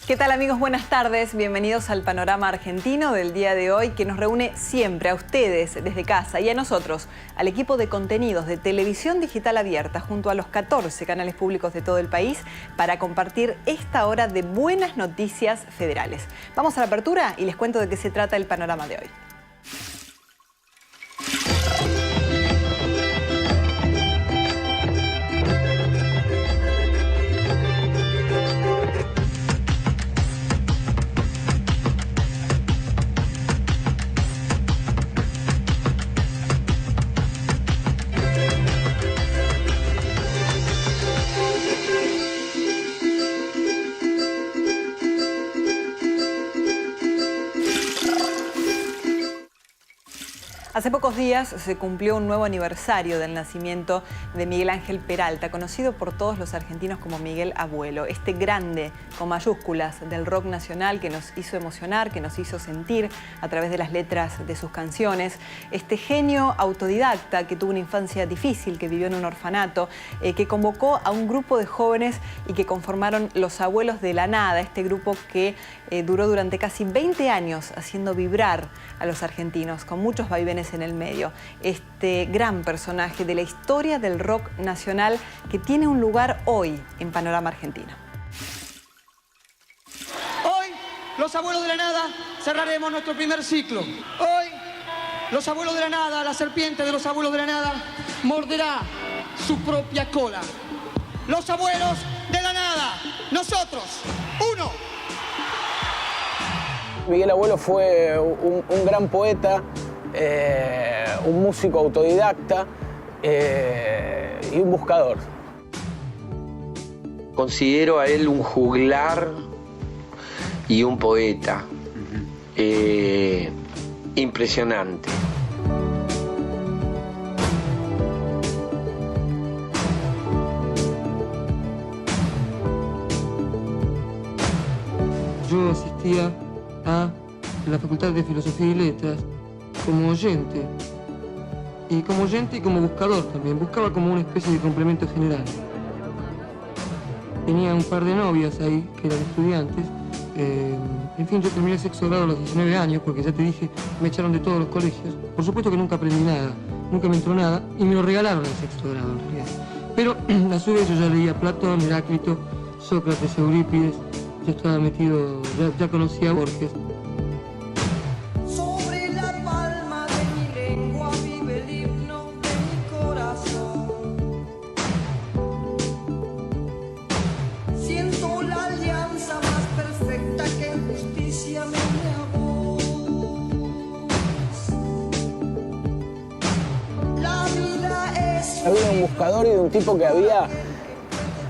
¿Qué tal, amigos? Buenas tardes. Bienvenidos al Panorama Argentino del día de hoy, que nos reúne siempre a ustedes desde casa y a nosotros, al equipo de contenidos de televisión digital abierta, junto a los 14 canales públicos de todo el país, para compartir esta hora de buenas noticias federales. Vamos a la apertura y les cuento de qué se trata el panorama de hoy. Hace pocos días se cumplió un nuevo aniversario del nacimiento de Miguel Ángel Peralta, conocido por todos los argentinos como Miguel Abuelo. Este grande, con mayúsculas, del rock nacional que nos hizo emocionar, que nos hizo sentir a través de las letras de sus canciones. Este genio autodidacta que tuvo una infancia difícil, que vivió en un orfanato, que convocó a un grupo de jóvenes y que conformaron Los Abuelos de la Nada, este grupo que duró durante casi 20 años haciendo vibrar a los argentinos, con muchos vaivenes en el medio. Este gran personaje de la historia del rock nacional que tiene un lugar hoy en Panorama Argentino. Hoy, Los Abuelos de la Nada, cerraremos nuestro primer ciclo. Hoy, Los Abuelos de la Nada, la serpiente de Los Abuelos de la Nada, morderá su propia cola. Los Abuelos de la Nada, nosotros, uno. Miguel Abuelo fue un gran poeta, un músico autodidacta y un buscador. Considero a él un juglar y un poeta. Impresionante. Yo asistía a la Facultad de Filosofía y Letras como oyente y como buscador también. Buscaba como una especie de complemento general. Tenía un par de novias ahí que eran estudiantes. En fin, yo terminé el sexto grado a los 19 años porque ya te dije, me echaron de todos los colegios. Por supuesto que nunca aprendí nada, nunca me entró nada y me lo regalaron en sexto grado en realidad. Pero a su vez yo ya leía Platón, Heráclito, Sócrates, Eurípides. Yo estaba metido, ya conocía a Borges. Sobre la palma de mi lengua vive el himno de mi corazón. Siento la alianza más perfecta que en justicia me une a vos. La vida es... Había un buscador y de un tipo que había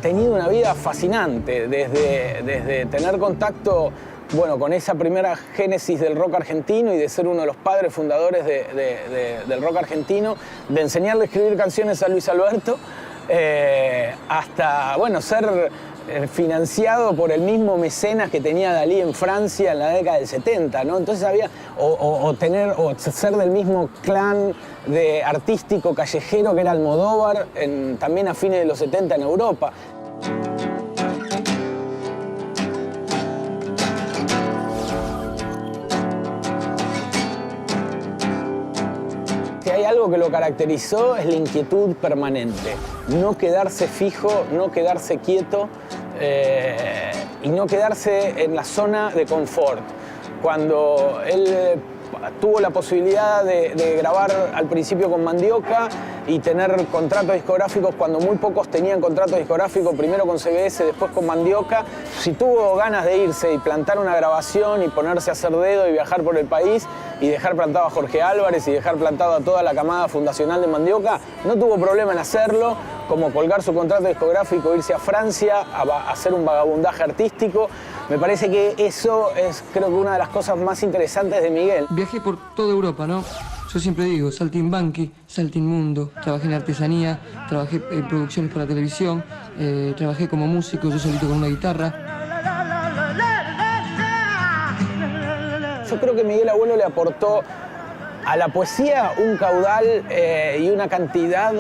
tenido una vida fascinante, desde tener contacto, bueno, con esa primera génesis del rock argentino y de ser uno de los padres fundadores del rock argentino, de enseñarle a escribir canciones a Luis Alberto, hasta, bueno, ser financiado por el mismo mecenas que tenía Dalí en Francia en la década del 70, ¿no? Entonces había, o ser del mismo clan de artístico callejero que era Almodóvar, también a fines de los 70 en Europa. Si hay algo que lo caracterizó es la inquietud permanente, no quedarse fijo, no quedarse quieto y no quedarse en la zona de confort. Cuando él tuvo la posibilidad de grabar al principio con Mandioca y tener contratos discográficos cuando muy pocos tenían contratos discográficos, primero con CBS, después con Mandioca. Si tuvo ganas de irse y plantar una grabación y ponerse a hacer dedo y viajar por el país y dejar plantado a Jorge Álvarez y dejar plantado a toda la camada fundacional de Mandioca, no tuvo problema en hacerlo, como colgar su contrato discográfico, irse a Francia a hacer un vagabundaje artístico. Me parece que eso es, creo que una de las cosas más interesantes de Miguel. Viajé por toda Europa, ¿no? Yo siempre digo, saltimbanqui, saltimmundo. Trabajé en artesanía, trabajé en producciones para televisión, trabajé como músico, yo solito con una guitarra. Yo creo que Miguel Abuelo le aportó a la poesía un caudal y una cantidad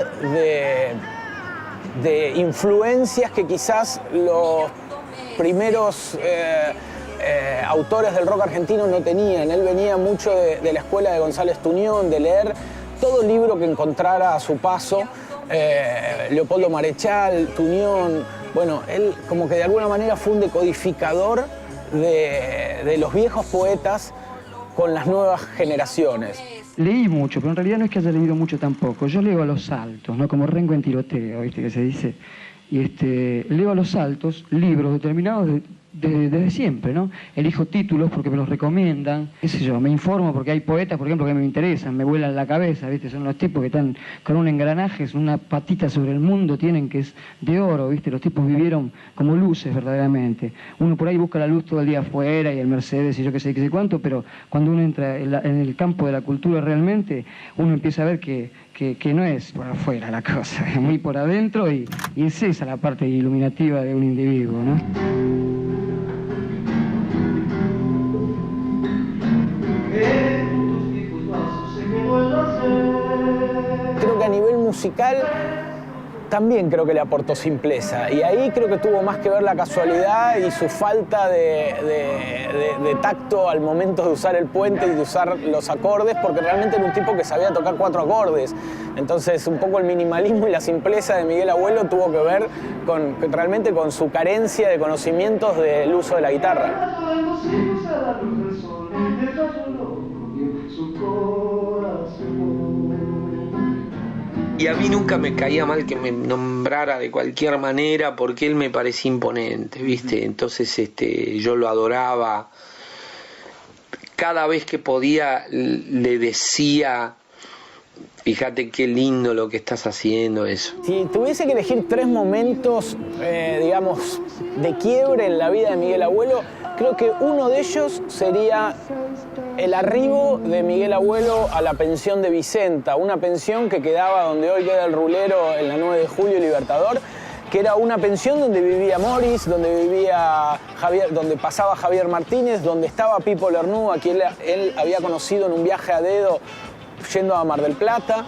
de influencias que quizás primeros autores del rock argentino no tenían. Él venía mucho de la escuela de González Tuñón, de leer todo libro que encontrara a su paso. Leopoldo Marechal, Tuñón, bueno, él como que de alguna manera fue un decodificador de los viejos poetas con las nuevas generaciones. Leí mucho, pero en realidad no es que haya leído mucho tampoco. Yo leo a los saltos, ¿no? Como Rengo en tiroteo, ¿viste? Que se dice. Y leo a los saltos libros determinados desde siempre, ¿no? Elijo títulos porque me los recomiendan, qué sé yo, me informo porque hay poetas, por ejemplo, que me interesan, me vuelan la cabeza, ¿viste? Son los tipos que están con un engranaje, una patita sobre el mundo, tienen que es de oro, ¿viste? Los tipos vivieron como luces verdaderamente. Uno por ahí busca la luz todo el día afuera y el Mercedes y yo qué sé cuánto, pero cuando uno entra en el campo de la cultura realmente, uno empieza a ver que no es por afuera la cosa, es muy por adentro y es esa la parte iluminativa de un individuo, ¿no? Creo que a nivel musical también creo que le aportó simpleza y ahí creo que tuvo más que ver la casualidad y su falta de tacto al momento de usar el puente y de usar los acordes, porque realmente era un tipo que sabía tocar 4 acordes. Entonces un poco el minimalismo y la simpleza de Miguel Abuelo tuvo que ver realmente con su carencia de conocimientos del uso de la guitarra. Y a mí nunca me caía mal que me nombrara de cualquier manera porque él me parecía imponente, ¿viste? Entonces yo lo adoraba. Cada vez que podía le decía, fíjate qué lindo lo que estás haciendo, eso. Si tuviese que elegir 3 momentos, digamos, de quiebre en la vida de Miguel Abuelo, creo que uno de ellos sería el arribo de Miguel Abuelo a la pensión de Vicenta, una pensión que quedaba donde hoy queda el Rulero en la 9 de Julio y Libertador, que era una pensión donde vivía Morris, donde vivía Javier, donde pasaba Javier Martínez, donde estaba Pipo Lernoux, a quien él había conocido en un viaje a dedo yendo a Mar del Plata.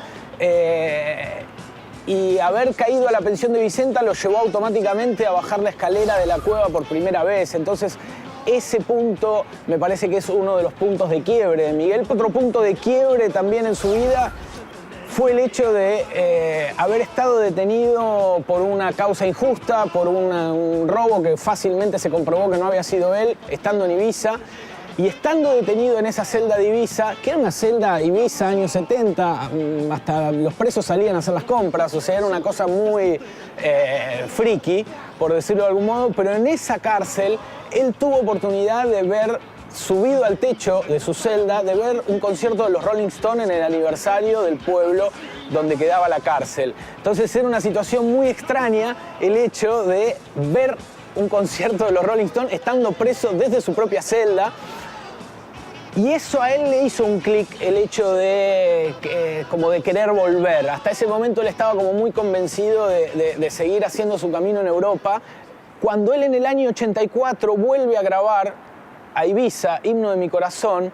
Y haber caído a la pensión de Vicenta lo llevó automáticamente a bajar la escalera de la cueva por primera vez. Entonces, ese punto me parece que es uno de los puntos de quiebre de Miguel. Otro punto de quiebre también en su vida fue el hecho de haber estado detenido por una causa injusta, por un robo que fácilmente se comprobó que no había sido él, estando en Ibiza. Y estando detenido en esa celda de Ibiza, que era una celda Ibiza años 70, hasta los presos salían a hacer las compras, o sea, era una cosa muy friki, por decirlo de algún modo, pero en esa cárcel él tuvo oportunidad de ver, subido al techo de su celda, de ver un concierto de los Rolling Stones en el aniversario del pueblo donde quedaba la cárcel. Entonces era una situación muy extraña el hecho de ver un concierto de los Rolling Stones estando preso desde su propia celda. Y eso a él le hizo un clic, el hecho de como de querer volver. Hasta ese momento él estaba como muy convencido de seguir haciendo su camino en Europa. Cuando él en el año 84 vuelve a grabar a Ibiza, Himno de mi Corazón,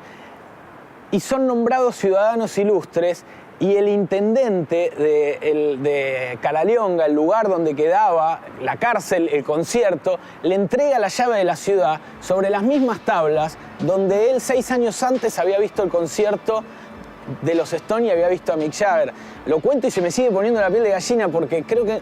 y son nombrados ciudadanos ilustres, y el intendente de Calalionga, el lugar donde quedaba la cárcel, el concierto, le entrega la llave de la ciudad sobre las mismas tablas donde él 6 años antes había visto el concierto de los Stones y había visto a Mick Jagger. Lo cuento y se me sigue poniendo la piel de gallina porque creo que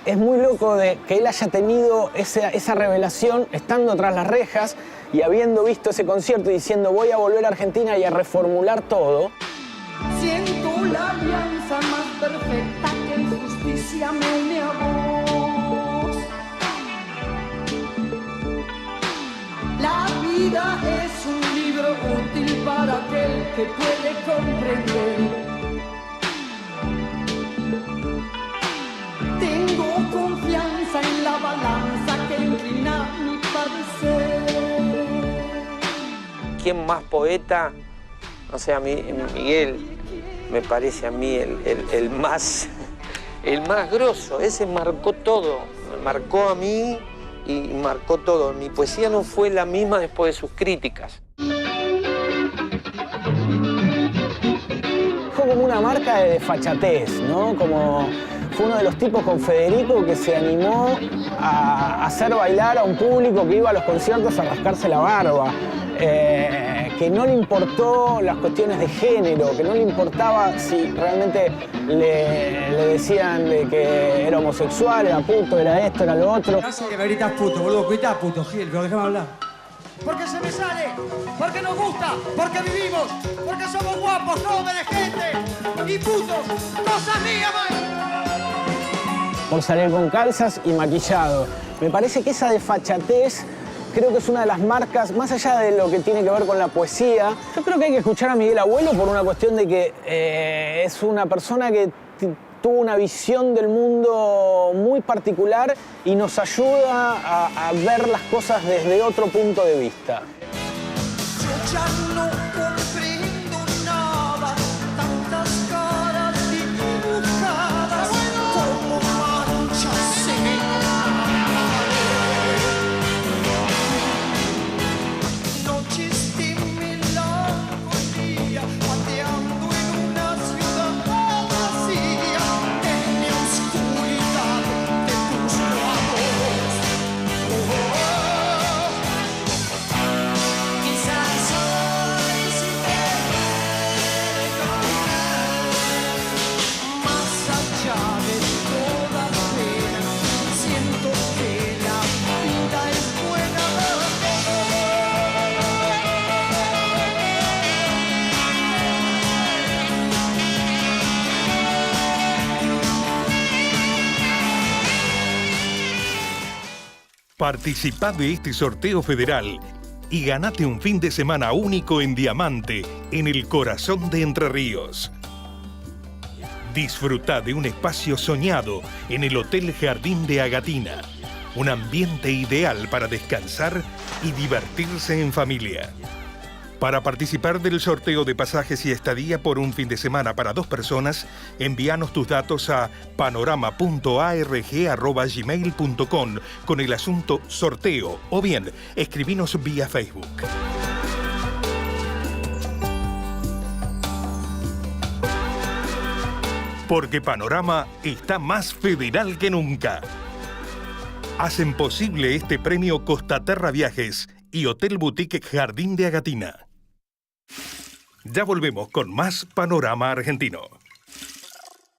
es muy loco de que él haya tenido esa revelación estando tras las rejas y habiendo visto ese concierto y diciendo voy a volver a Argentina y a reformular todo. Siento la alianza más perfecta que en justicia me une a vos. La vida es un libro útil para aquel que puede comprender. Tengo confianza en la balanza que inclina mi padecer. ¿Quién más poeta? O sea, Miguel me parece a mí el más grosso. Ese marcó todo, me marcó a mí y marcó todo. Mi poesía no fue la misma después de sus críticas. Fue como una marca de desfachatez, ¿no? fue uno de los tipos con Federico que se animó a hacer bailar a un público que iba a los conciertos a rascarse la barba. Que no le importó las cuestiones de género, que no le importaba si realmente le decían de que era homosexual, era puto, era esto, era lo otro. No sé que me gritas puto, boludo, gritá puto, Gil, pero déjame hablar. Porque se me sale, porque nos gusta, porque vivimos, porque somos guapos, jóvenes, gente y putos. ¡Cosas mías, man! Por salir con calzas y maquillado. Me parece que esa desfachatez creo que es una de las marcas, más allá de lo que tiene que ver con la poesía. Yo creo que hay que escuchar a Miguel Abuelo por una cuestión de que es una persona que tuvo una visión del mundo muy particular y nos ayuda a ver las cosas desde otro punto de vista. Yo ya no comprendo nada, tantas caras dibujadas como manchas en el mar. Noches de melancolía, pateando en una ciudad vacía, en la oscuridad de tus ojos. Quizás hoy sí te recordar, más allá de toda pena, siento que la vida es buena. Participá de este sorteo federal y ganate un fin de semana único en Diamante, en el corazón de Entre Ríos. Disfrutá de un espacio soñado en el Hotel Jardín de Agatina. Un ambiente ideal para descansar y divertirse en familia. Para participar del sorteo de pasajes y estadía por un fin de semana para 2 personas, envíanos tus datos a panorama.arg@gmail.com con el asunto sorteo o bien escribinos vía Facebook. Porque Panorama está más federal que nunca. Hacen posible este premio Costaterra Viajes y Hotel Boutique Jardín de Agatina. Ya volvemos con más Panorama Argentino.